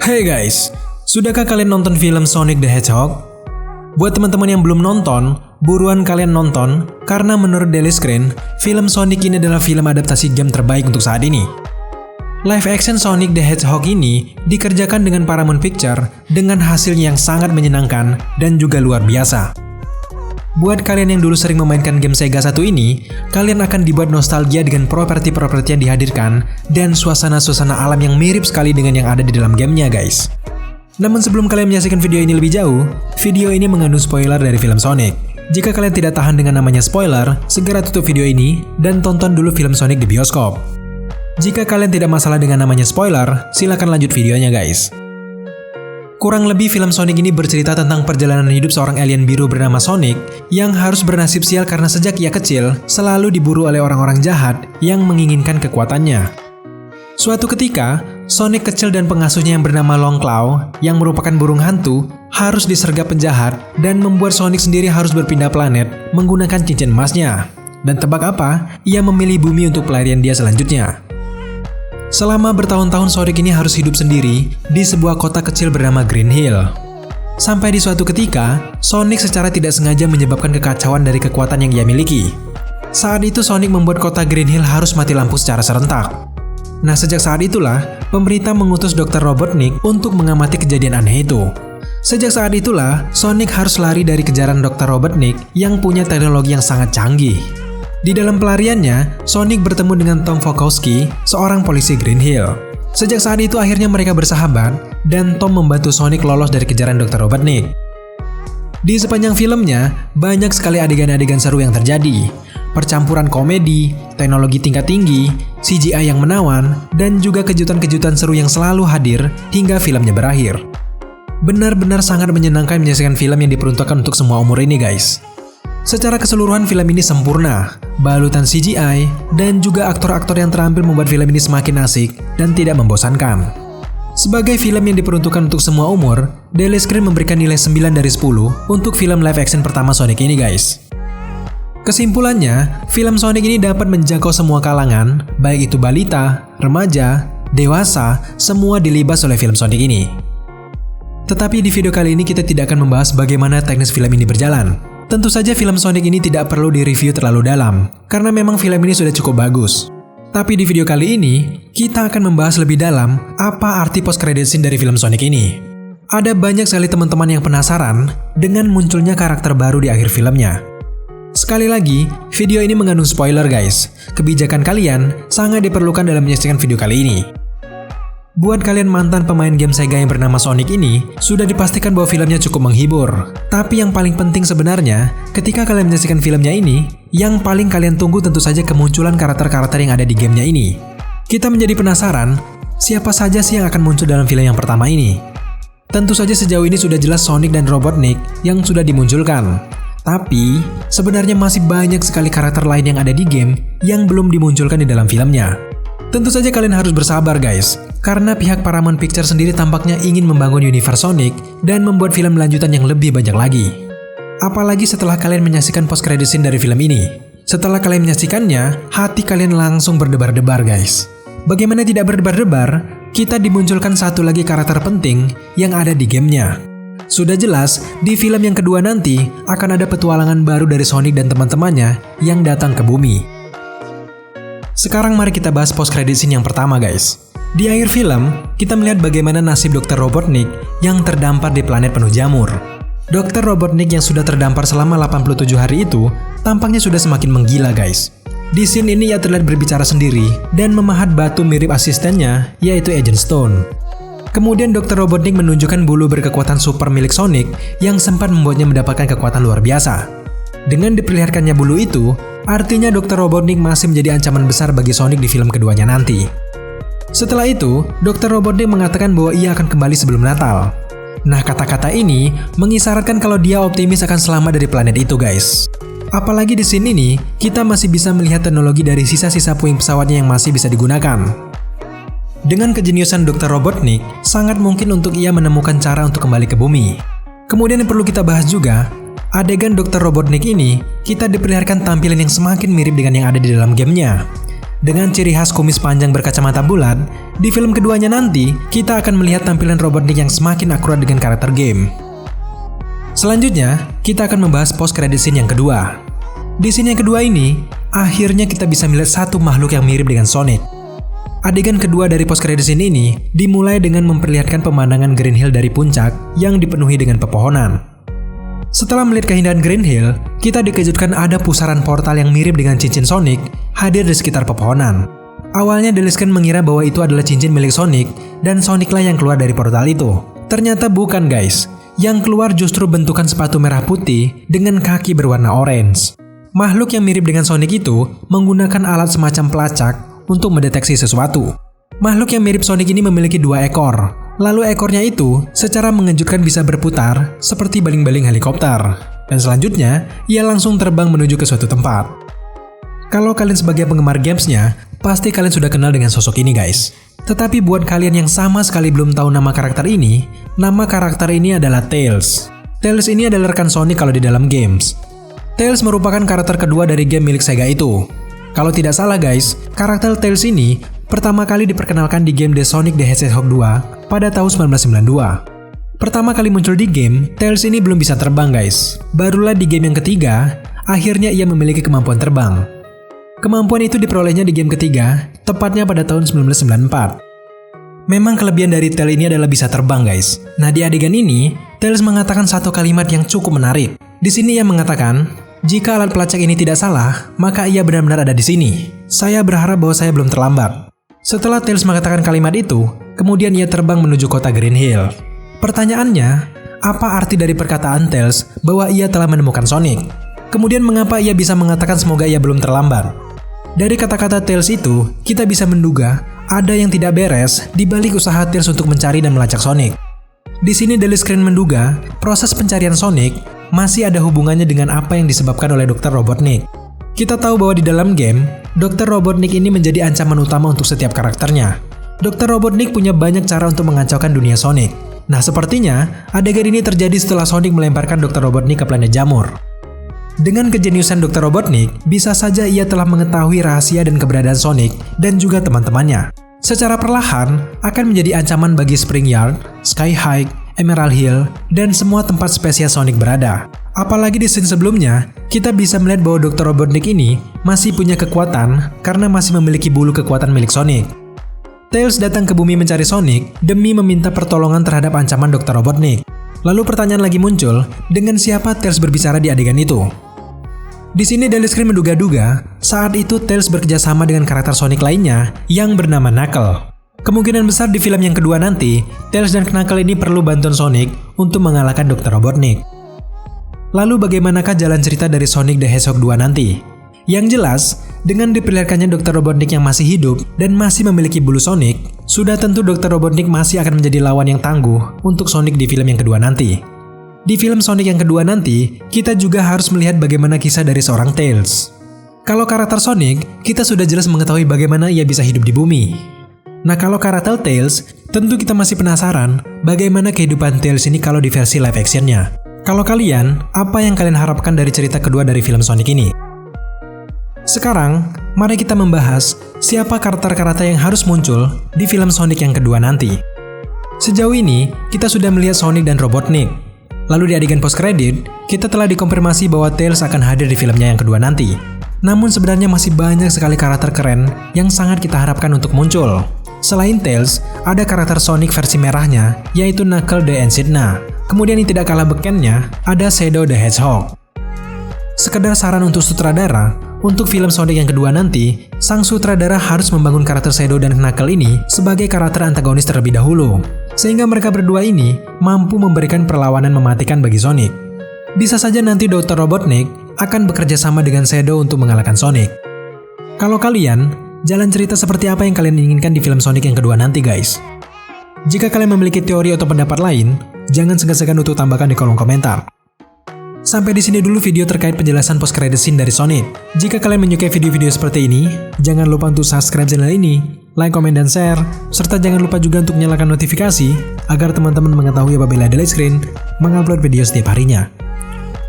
Hey guys, sudahkah kalian nonton film Sonic the Hedgehog? Buat teman-teman yang belum nonton, buruan kalian nonton karena menurut Daily Screen, film Sonic ini adalah film adaptasi game terbaik untuk saat ini. Live action Sonic the Hedgehog ini dikerjakan dengan Paramount Picture dengan hasilnya yang sangat menyenangkan dan juga luar biasa. Buat kalian yang dulu sering memainkan game Sega 1 ini, kalian akan dibuat nostalgia dengan properti-properti yang dihadirkan dan suasana-suasana alam yang mirip sekali dengan yang ada di dalam gamenya guys. Namun sebelum kalian menyaksikan video ini lebih jauh, video ini mengandung spoiler dari film Sonic. Jika kalian tidak tahan dengan namanya spoiler, segera tutup video ini dan tonton dulu film Sonic di bioskop. Jika kalian tidak masalah dengan namanya spoiler, silakan lanjut videonya guys. Kurang lebih film Sonic ini bercerita tentang perjalanan hidup seorang alien biru bernama Sonic yang harus bernasib sial karena sejak ia kecil selalu diburu oleh orang-orang jahat yang menginginkan kekuatannya. Suatu ketika, Sonic kecil dan pengasuhnya yang bernama Longclaw yang merupakan burung hantu harus disergap penjahat dan membuat Sonic sendiri harus berpindah planet menggunakan cincin emasnya. Dan tebak apa? Ia memilih bumi untuk pelarian dia selanjutnya. Selama bertahun-tahun Sonic ini harus hidup sendiri di sebuah kota kecil bernama Green Hill. Sampai di suatu ketika, Sonic secara tidak sengaja menyebabkan kekacauan dari kekuatan yang ia miliki. Saat itu Sonic membuat kota Green Hill harus mati lampu secara serentak. Nah sejak saat itulah, pemerintah mengutus Dr. Robotnik untuk mengamati kejadian aneh itu. Sejak saat itulah, Sonic harus lari dari kejaran Dr. Robotnik yang punya teknologi yang sangat canggih. Di dalam pelariannya, Sonic bertemu dengan Tom Wachowski, seorang polisi Green Hill. Sejak saat itu akhirnya mereka bersahabat, dan Tom membantu Sonic lolos dari kejaran Dr. Robotnik. Di sepanjang filmnya, banyak sekali adegan-adegan seru yang terjadi. Percampuran komedi, teknologi tingkat tinggi, CGI yang menawan, dan juga kejutan-kejutan seru yang selalu hadir hingga filmnya berakhir. Benar-benar sangat menyenangkan menyaksikan film yang diperuntukkan untuk semua umur ini guys. Secara keseluruhan film ini sempurna, balutan CGI, dan juga aktor-aktor yang terampil membuat film ini semakin asik dan tidak membosankan. Sebagai film yang diperuntukkan untuk semua umur, Daily Screen memberikan nilai 9 dari 10 untuk film live action pertama Sonic ini guys. Kesimpulannya, film Sonic ini dapat menjangkau semua kalangan, baik itu balita, remaja, dewasa, semua dilibas oleh film Sonic ini. Tetapi di video kali ini kita tidak akan membahas bagaimana teknis film ini berjalan. Tentu saja film Sonic ini tidak perlu direview terlalu dalam, karena memang film ini sudah cukup bagus. Tapi di video kali ini, kita akan membahas lebih dalam apa arti post-credit scene dari film Sonic ini. Ada banyak sekali teman-teman yang penasaran dengan munculnya karakter baru di akhir filmnya. Sekali lagi, video ini mengandung spoiler guys. Kebijakan kalian sangat diperlukan dalam menyaksikan video kali ini. Buat kalian mantan pemain game Sega yang bernama Sonic ini, sudah dipastikan bahwa filmnya cukup menghibur. Tapi yang paling penting sebenarnya, ketika kalian menyaksikan filmnya ini, yang paling kalian tunggu tentu saja kemunculan karakter-karakter yang ada di gamenya ini. Kita menjadi penasaran, siapa saja sih yang akan muncul dalam film yang pertama ini? Tentu saja sejauh ini sudah jelas Sonic dan Robotnik yang sudah dimunculkan. Tapi, sebenarnya masih banyak sekali karakter lain yang ada di game yang belum dimunculkan di dalam filmnya. Tentu saja kalian harus bersabar guys, karena pihak Paramount Picture sendiri tampaknya ingin membangun universe Sonic dan membuat film lanjutan yang lebih banyak lagi. Apalagi setelah kalian menyaksikan post-credit scene dari film ini. Setelah kalian menyaksikannya, hati kalian langsung berdebar-debar guys. Bagaimana tidak berdebar-debar, kita dimunculkan satu lagi karakter penting yang ada di gamenya. Sudah jelas, di film yang kedua nanti akan ada petualangan baru dari Sonic dan teman-temannya yang datang ke bumi. Sekarang mari kita bahas post-credit scene yang pertama guys. Di akhir film, kita melihat bagaimana nasib Dr. Robotnik yang terdampar di planet penuh jamur. Dr. Robotnik yang sudah terdampar selama 87 hari itu, tampaknya sudah semakin menggila guys. Di scene ini ia terlihat berbicara sendiri dan memahat batu mirip asistennya, yaitu Agent Stone. Kemudian Dr. Robotnik menunjukkan bulu berkekuatan super milik Sonic yang sempat membuatnya mendapatkan kekuatan luar biasa. Dengan diperlihatkannya bulu itu, artinya Dr. Robotnik masih menjadi ancaman besar bagi Sonic di film keduanya nanti. Setelah itu, Dr. Robotnik mengatakan bahwa ia akan kembali sebelum Natal. Nah, kata-kata ini mengisyaratkan kalau dia optimis akan selamat dari planet itu guys. Apalagi di scene ini, kita masih bisa melihat teknologi dari sisa-sisa puing pesawatnya yang masih bisa digunakan. Dengan kejeniusan Dr. Robotnik, sangat mungkin untuk ia menemukan cara untuk kembali ke bumi. Kemudian yang perlu kita bahas juga, adegan Dr. Robotnik ini, kita diperlihatkan tampilan yang semakin mirip dengan yang ada di dalam gamenya. Dengan ciri khas kumis panjang berkacamata bulat, di film keduanya nanti kita akan melihat tampilan Robotnik yang semakin akurat dengan karakter game. Selanjutnya, kita akan membahas post credit scene yang kedua. Di scene yang kedua ini, akhirnya kita bisa melihat satu makhluk yang mirip dengan Sonic. Adegan kedua dari post credit scene ini dimulai dengan memperlihatkan pemandangan Green Hill dari puncak yang dipenuhi dengan pepohonan. Setelah melihat keindahan Green Hill, kita dikejutkan ada pusaran portal yang mirip dengan cincin Sonic hadir di sekitar pepohonan. Awalnya Delisken mengira bahwa itu adalah cincin milik Sonic dan Soniclah yang keluar dari portal itu. Ternyata bukan guys, yang keluar justru bentukan sepatu merah putih dengan kaki berwarna orange. Makhluk yang mirip dengan Sonic itu menggunakan alat semacam pelacak untuk mendeteksi sesuatu. Makhluk yang mirip Sonic ini memiliki 2 ekor. Lalu ekornya itu secara mengejutkan bisa berputar seperti baling-baling helikopter. Dan selanjutnya, ia langsung terbang menuju ke suatu tempat. Kalau kalian sebagai penggemar gamesnya, pasti kalian sudah kenal dengan sosok ini guys. Tetapi buat kalian yang sama sekali belum tahu nama karakter ini, nama karakter ini adalah Tails. Tails ini adalah rekan Sonic kalau di dalam games. Tails merupakan karakter kedua dari game milik Sega itu. Kalau tidak salah guys, karakter Tails ini pertama kali diperkenalkan di game The Sonic the Hedgehog 2 pada tahun 1992. Pertama kali muncul di game, Tails ini belum bisa terbang guys. Barulah di game yang ketiga, akhirnya ia memiliki kemampuan terbang. Kemampuan itu diperolehnya di game ketiga, tepatnya pada tahun 1994. Memang kelebihan dari Tails ini adalah bisa terbang guys. Nah di adegan ini, Tails mengatakan satu kalimat yang cukup menarik. Di sini ia mengatakan, "Jika alat pelacak ini tidak salah, maka ia benar-benar ada di sini. Saya berharap bahwa saya belum terlambat." Setelah Tails mengatakan kalimat itu, kemudian ia terbang menuju kota Green Hill. Pertanyaannya, apa arti dari perkataan Tails bahwa ia telah menemukan Sonic? Kemudian mengapa ia bisa mengatakan semoga ia belum terlambat? Dari kata-kata Tails itu, kita bisa menduga ada yang tidak beres di balik usaha Tails untuk mencari dan melacak Sonic. Di sini Delisken menduga proses pencarian Sonic masih ada hubungannya dengan apa yang disebabkan oleh Dr. Robotnik. Kita tahu bahwa di dalam game, Dr. Robotnik ini menjadi ancaman utama untuk setiap karakternya. Dr. Robotnik punya banyak cara untuk mengacaukan dunia Sonic. Nah sepertinya, adegan ini terjadi setelah Sonic melemparkan Dr. Robotnik ke planet Jamur. Dengan kejeniusan Dr. Robotnik, bisa saja ia telah mengetahui rahasia dan keberadaan Sonic dan juga teman-temannya. Secara perlahan, akan menjadi ancaman bagi Spring Yard, Sky High, Emerald Hill, dan semua tempat spesies Sonic berada. Apalagi di scene sebelumnya, kita bisa melihat bahwa Dr. Robotnik ini masih punya kekuatan karena masih memiliki bulu kekuatan milik Sonic. Tails datang ke bumi mencari Sonic demi meminta pertolongan terhadap ancaman Dr. Robotnik. Lalu pertanyaan lagi muncul, dengan siapa Tails berbicara di adegan itu? Di sini Delisken menduga-duga saat itu Tails bekerjasama dengan karakter Sonic lainnya yang bernama Knuckle. Kemungkinan besar di film yang kedua nanti, Tails dan Knuckle ini perlu bantuan Sonic untuk mengalahkan Dr. Robotnik. Lalu bagaimanakah jalan cerita dari Sonic the Hedgehog 2 nanti? Yang jelas, dengan diperlihatkannya Dr. Robotnik yang masih hidup dan masih memiliki bulu Sonic, sudah tentu Dr. Robotnik masih akan menjadi lawan yang tangguh untuk Sonic di film yang kedua nanti. Di film Sonic yang kedua nanti, kita juga harus melihat bagaimana kisah dari seorang Tails. Kalau karakter Sonic, kita sudah jelas mengetahui bagaimana ia bisa hidup di bumi. Nah kalau karakter Tails, tentu kita masih penasaran bagaimana kehidupan Tails ini kalau di versi live actionnya. Kalau kalian, apa yang kalian harapkan dari cerita kedua dari film Sonic ini? Sekarang, mari kita membahas siapa karakter-karakter yang harus muncul di film Sonic yang kedua nanti. Sejauh ini, kita sudah melihat Sonic dan Robotnik. Lalu di adegan post-credit, kita telah dikonfirmasi bahwa Tails akan hadir di filmnya yang kedua nanti. Namun sebenarnya masih banyak sekali karakter keren yang sangat kita harapkan untuk muncul. Selain Tails, ada karakter Sonic versi merahnya, yaitu Knuckle the Echidna. Kemudian yang tidak kalah bekennya, ada Shadow the Hedgehog. Sekedar saran untuk sutradara, untuk film Sonic yang kedua nanti, sang sutradara harus membangun karakter Shadow dan Knuckle ini sebagai karakter antagonis terlebih dahulu, sehingga mereka berdua ini mampu memberikan perlawanan mematikan bagi Sonic. Bisa saja nanti Dr. Robotnik akan bekerja sama dengan Shadow untuk mengalahkan Sonic. Kalau kalian, jalan cerita seperti apa yang kalian inginkan di film Sonic yang kedua nanti guys? Jika kalian memiliki teori atau pendapat lain, jangan segan-segan untuk tambahkan di kolom komentar. Sampai di sini dulu video terkait penjelasan post credit scene dari Sonic. Jika kalian menyukai video-video seperti ini, jangan lupa untuk subscribe channel ini, like, komen, dan share, serta jangan lupa juga untuk nyalakan notifikasi agar teman-teman mengetahui apabila Delisken mengupload video setiap harinya.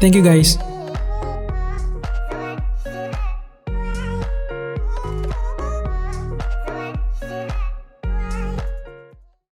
Thank you guys.